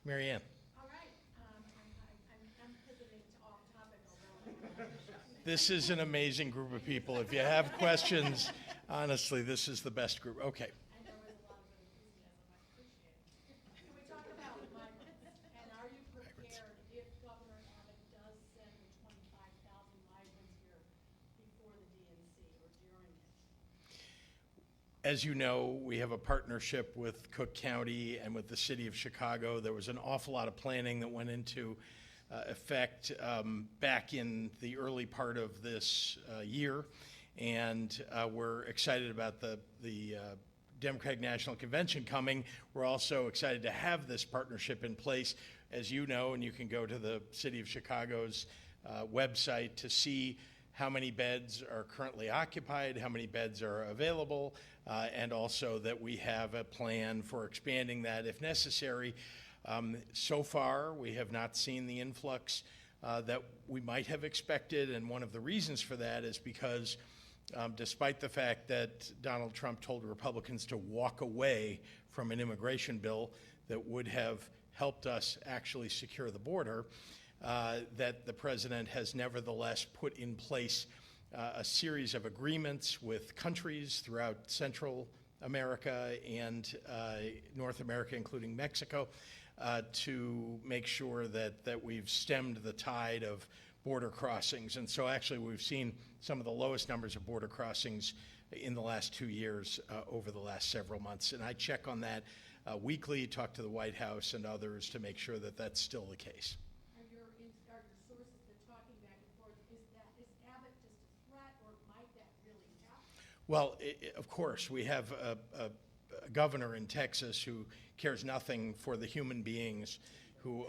Mary Ann. All right. I'm pivoting to off topic, although This is an amazing group of people. If you have questions, honestly, this is the best group. Okay. and there was a lot of enthusiasm. I appreciate it. Can we talk about migrants? And are you prepared if Governor Abbott does send the 25,000 migrants here before the DNC or during it? As you know, we have a partnership with Cook County and with the city of Chicago. There was an awful lot of planning that went into effect back in the early part of this year, and we're excited about the Democratic National Convention coming. We're also excited to have this partnership in place. As you know, and you can go to the City of Chicago's website to see how many beds are currently occupied, how many beds are available, and also that we have a plan for expanding that if necessary. So far, we have not seen the influx that we might have expected, and one of the reasons for that is because despite the fact that Donald Trump told Republicans to walk away from an immigration bill that would have helped us actually secure the border, that the president has nevertheless put in place a series of agreements with countries throughout Central America and North America, including Mexico, to make sure that we've stemmed the tide of border crossings. And so actually we've seen some of the lowest numbers of border crossings in the last 2 years over the last several months. And I check on that weekly, talk to the White House and others to make sure that that's still the case. Are your sources that are talking back and forth, is Abbott just a threat, or might that really happen? Well, of course, we have a governor in Texas who cares nothing for the human beings who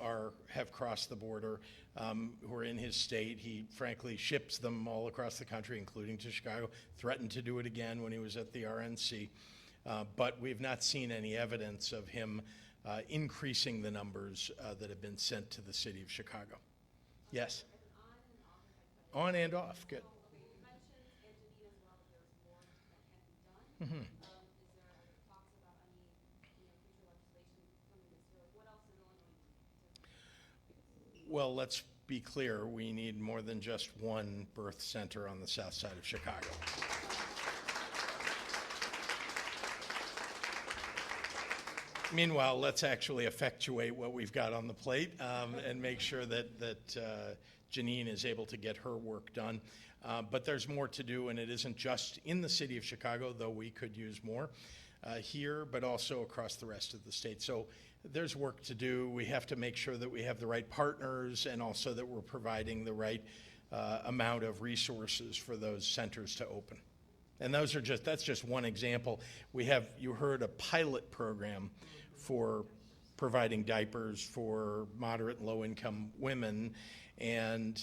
have crossed the border, who are in his state. He frankly ships them all across the country, including to Chicago, threatened to do it again when he was at the RNC. But we've not seen any evidence of him increasing the numbers that have been sent to the city of Chicago. Yes? On and off, good. You mentioned Angelina as well, that there's more that can be done. Mm-hmm. Is there talks about any future legislation coming this year? What else in Illinois? Well, let's be clear. We need more than just one birth center on the south side of Chicago. Meanwhile, let's actually effectuate what we've got on the plate and make sure that Janine is able to get her work done. But there's more to do, and it isn't just in the city of Chicago, though we could use more here, but also across the rest of the state. So there's work to do. We have to make sure that we have the right partners and also that we're providing the right amount of resources for those centers to open. And that's just one example. You heard a pilot program for providing diapers for moderate and low-income women. And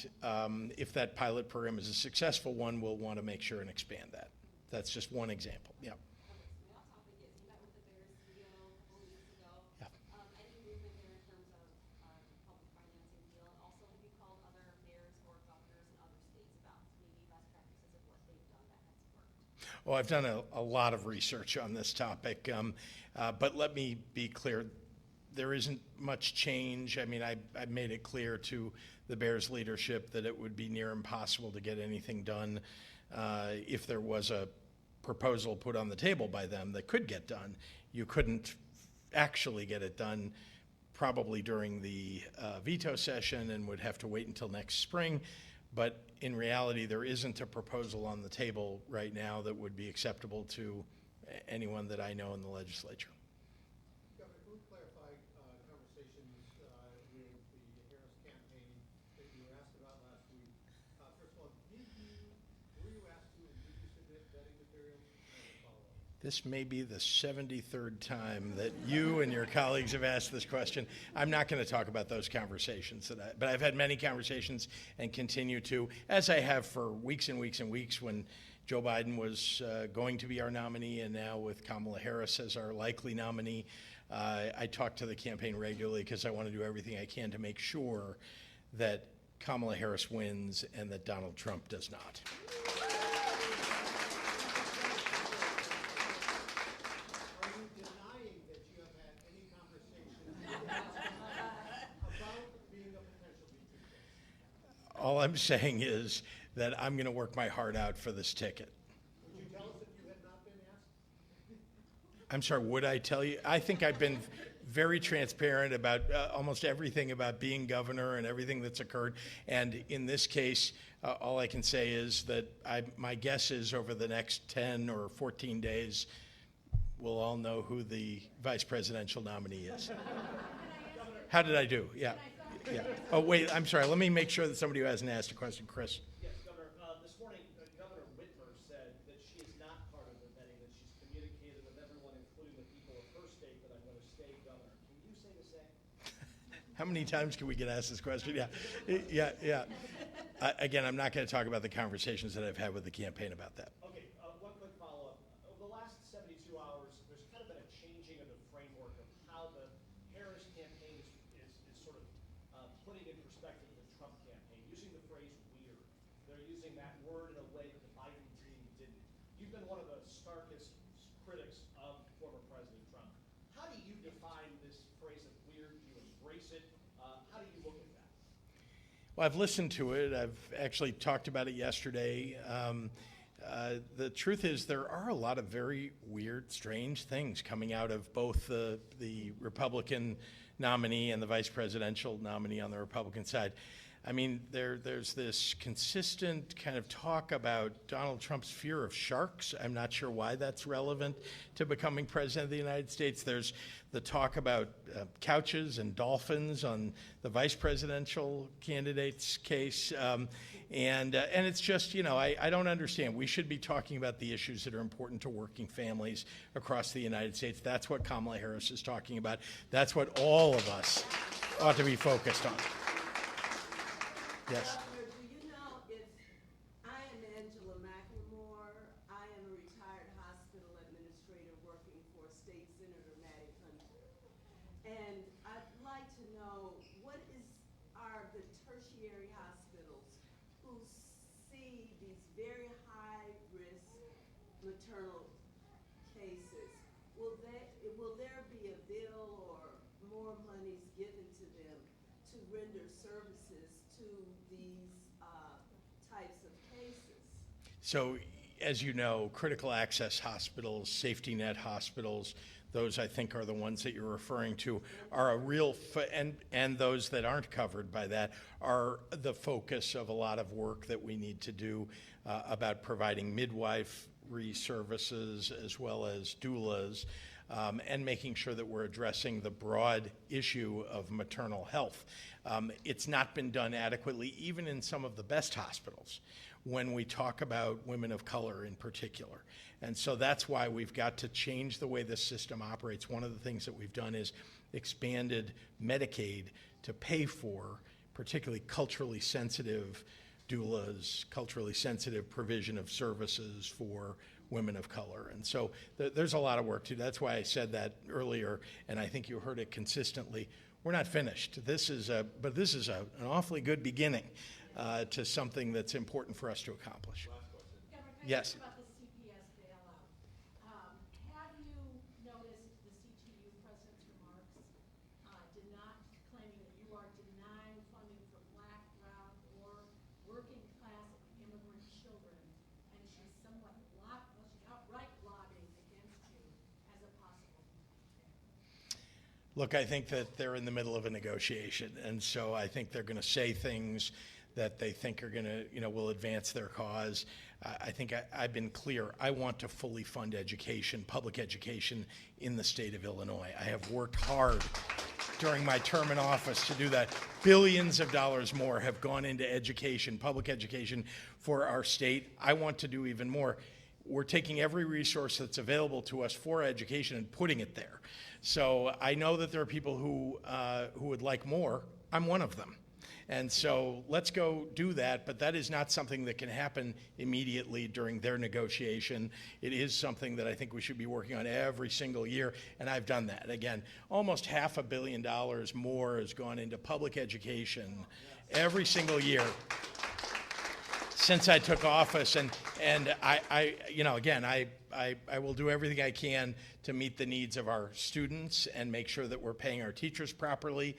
if that pilot program is a successful one, we'll want to make sure and expand that. That's just one example. Yeah. My off topic is you met with the Bears CEO a couple of weeks ago. Yeah. Any movement there in terms of public financing deal? And also, have you called other mayors or governors in other states about maybe best practices of what they've done that has worked? Well, I've done a lot of research on this topic, but let me be clear. There isn't much change. I mean, I made it clear to the Bears leadership that it would be near impossible to get anything done if there was a proposal put on the table by them that could get done. You couldn't actually get it done probably during the veto session and would have to wait until next spring. But in reality, there isn't a proposal on the table right now that would be acceptable to anyone that I know in the legislature. Governor, can we clarify conversations with the Harris campaign that you were asked about last week? First of all, were you asked to, and did you submit vetting materials? This may be the 73rd time that you and your colleagues have asked this question. I'm not going to talk about those conversations, but I've had many conversations and continue to, as I have for weeks and weeks and weeks when Joe Biden was going to be our nominee, and now with Kamala Harris as our likely nominee. I talk to the campaign regularly because I want to do everything I can to make sure that Kamala Harris wins and that Donald Trump does not. Are you denying that you have had any conversations All I'm saying is that I'm going to work my heart out for this ticket. Would you tell us if you had not been asked? I'm sorry, would I tell you? I think I've been very transparent about almost everything about being governor and everything that's occurred. And in this case, all I can say is that my guess is over the next 10 or 14 days, we'll all know who the vice presidential nominee is. How did I do? Yeah. Yeah. Oh, wait, I'm sorry. Let me make sure that somebody who hasn't asked a question, Chris. Yes, Governor. This morning, Governor Whitmer said that she is not part of the vetting, that she's communicated with everyone, including the people of her state, that I'm going to stay governor. Can you say the same? How many times can we get asked this question? Yeah. Yeah. Again, I'm not going to talk about the conversations that I've had with the campaign about that. Okay, one quick follow-up. Over the last 72 hours, there's kind of been a changing of the framework of how the Harris campaign is sort of putting in perspective the Trump campaign, using the phrase weird. They're using that word in a way that the Biden team didn't. You've been one of the starkest critics of former President Trump. How do you define this phrase of weird? Do you embrace it? How do you look at that? Well, I've listened to it. I've actually talked about it yesterday. The truth is there are a lot of very weird, strange things coming out of both the Republican nominee and the vice presidential nominee on the Republican side. I mean, there's this consistent kind of talk about Donald Trump's fear of sharks. I'm not sure why that's relevant to becoming president of the United States. There's the talk about couches and dolphins on the vice presidential candidate's case. And it's just, I don't understand. We should be talking about the issues that are important to working families across the United States. That's what Kamala Harris is talking about. That's what all of us ought to be focused on. Yes. Governor, do you know if I am Angela McLemore? I am a retired hospital administrator working for State Senator Matty Hunter. And I'd like to know are the tertiary hospitals who see these very high-risk maternal cases, will there be a bill or more monies given to them to render services to these types of cases? So, as you know, critical access hospitals, safety net hospitals, those I think are the ones that you're referring to, are a real, and those that aren't covered by that are the focus of a lot of work that we need to do about providing midwifery services as well as doulas, and making sure that we're addressing the broad issue of maternal health. It's not been done adequately, even in some of the best hospitals, when we talk about women of color in particular. And so that's why we've got to change the way this system operates. One of the things that we've done is expanded Medicaid to pay for particularly culturally sensitive doulas, culturally sensitive provision of services for women of color. And so there's a lot of work to do. That's why I said that earlier, and I think you heard it consistently. We're not finished. This is an awfully good beginning to something that's important for us to accomplish. Governor, can I Yes. ask about the CPS bailout? Have you noticed the CTU president's remarks claiming that you are denying funding for Black, brown, or working class immigrant children, and she's somewhat she's outright lobbying against you as a possible candidate? Look, I think that they're in the middle of a negotiation, and so I think they're going to say things that they think are going to, will advance their cause. I think I've been clear. I want to fully fund education, public education in the state of Illinois. I have worked hard during my term in office to do that. Billions of dollars more have gone into education, public education for our state. I want to do even more. We're taking every resource that's available to us for education and putting it there. So I know that there are people who would like more. I'm one of them. And so let's go do that, but that is not something that can happen immediately during their negotiation. It is something that I think we should be working on every single year, and I've done that. Again, almost $500 million more has gone into public education every single year since I took office, and again, I will do everything I can to meet the needs of our students and make sure that we're paying our teachers properly.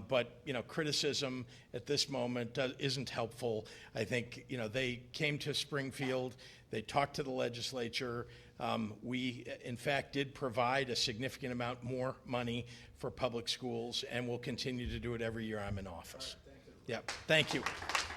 But criticism at this moment isn't helpful. I think they came to Springfield, they talked to the legislature. We, in fact, did provide a significant amount more money for public schools, and we'll continue to do it every year I'm in office. All right, thanks, everybody. Yeah, thank you.